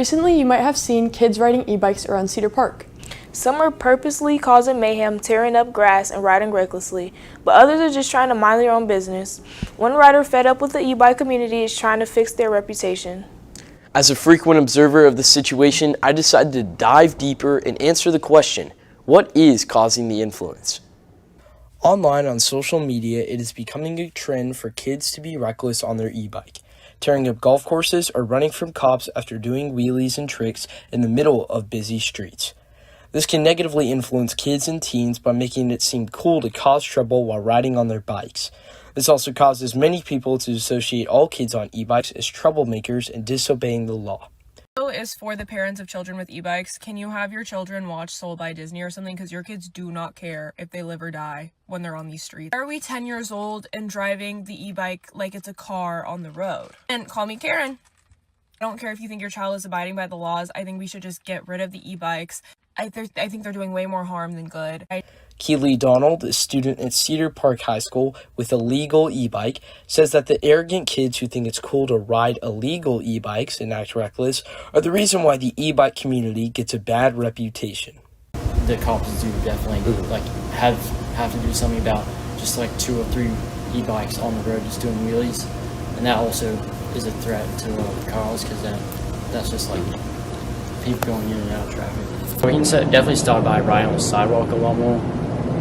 Recently, you might have seen kids riding e-bikes around Cedar Park. Some are purposely causing mayhem, tearing up grass, and riding recklessly, but others are just trying to mind their own business. One rider fed up with the e-bike community is trying to fix their reputation. As a frequent observer of the situation, I decided to dive deeper and answer the question, what is causing the influence? Online on social media, it is becoming a trend for kids to be reckless on their e-bike, tearing up golf courses or running from cops after doing wheelies and tricks in the middle of busy streets. This can negatively influence kids and teens by making it seem cool to cause trouble while riding on their bikes. This also causes many people to associate all kids on e-bikes as troublemakers and disobeying the law. Is for the parents of children with e-bikes. Can you have your children watch Soul by Disney or something? Because your kids do not care if they live or die when they're on these streets. Are we 10 years old and driving the e-bike like it's a car on the road? And call me Karen. I don't care if you think your child is abiding by the laws. I think we should just get rid of the e-bikes. I think they're doing way more harm than good. Keely Donald, a student at Cedar Park High School with a legal e-bike, says that the arrogant kids who think it's cool to ride illegal e-bikes and act reckless are the reason why the e-bike community gets a bad reputation. The cops do definitely have to do something about just like 2 or 3 e-bikes on the road just doing wheelies, and that also is a threat to the cars because that's just like people going in and out of traffic. We can definitely start by riding on the sidewalk a lot more,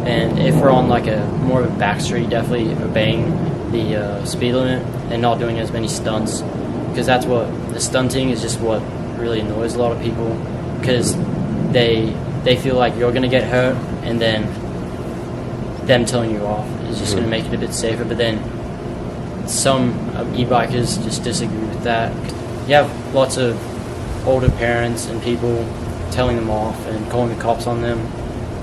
and if we're on like a more of a back street, definitely obeying the speed limit and not doing as many stunts, because that's what the stunting is, just what really annoys a lot of people, because they feel like you're going to get hurt, and then them telling you off is just going to make it a bit safer. But then some e-bikers just disagree with that. You have lots of older parents and people telling them off and calling the cops on them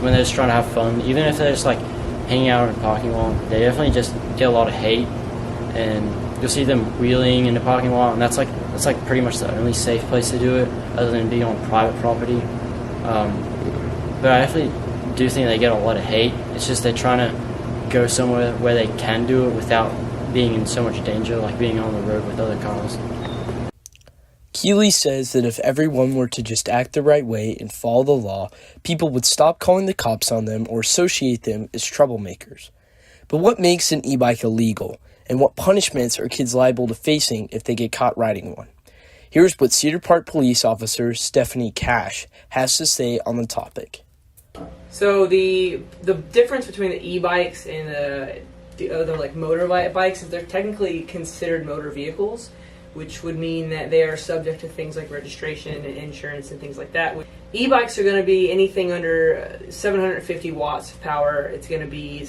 when they're just trying to have fun. Even if they're just like hanging out in a parking lot, they definitely just get a lot of hate, and you'll see them wheeling in the parking lot, and that's like pretty much the only safe place to do it other than being on private property. But I definitely do think they get a lot of hate. It's just they're trying to go somewhere where they can do it without being in so much danger, like being on the road with other cars. Keely says that if everyone were to just act the right way and follow the law, people would stop calling the cops on them or associate them as troublemakers. But what makes an e-bike illegal, and what punishments are kids liable to facing if they get caught riding one? Here's what Cedar Park police officer Stephanie Cash has to say on the topic. So the difference between the e-bikes and the other like motor bikes is they're technically considered motor vehicles, which would mean that they are subject to things like registration and insurance and things like that. E-bikes are going to be anything under 750 watts of power. It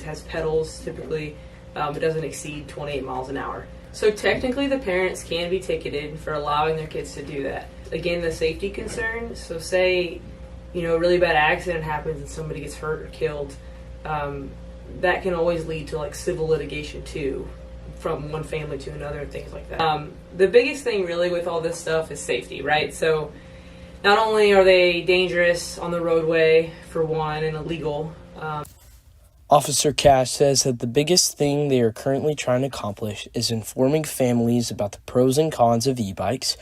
has pedals typically. It doesn't exceed 28 miles an hour. So technically the parents can be ticketed for allowing their kids to do that. Again, the safety concern, so say, a really bad accident happens and somebody gets hurt or killed, that can always lead to like civil litigation too, from one family to another and things like that. The biggest thing really with all this stuff is safety, right? So not only are they dangerous on the roadway, for one, and illegal. Officer Cash says that the biggest thing they are currently trying to accomplish is informing families about the pros and cons of e-bikes,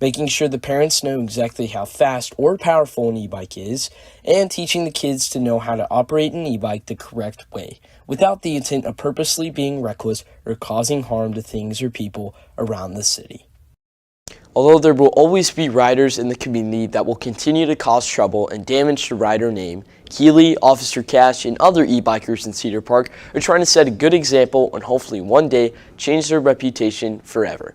making sure the parents know exactly how fast or powerful an e-bike is, and teaching the kids to know how to operate an e-bike the correct way, without the intent of purposely being reckless or causing harm to things or people around the city. Although there will always be riders in the community that will continue to cause trouble and damage the rider name, Keely, Officer Cash, and other e-bikers in Cedar Park are trying to set a good example and hopefully one day change their reputation forever.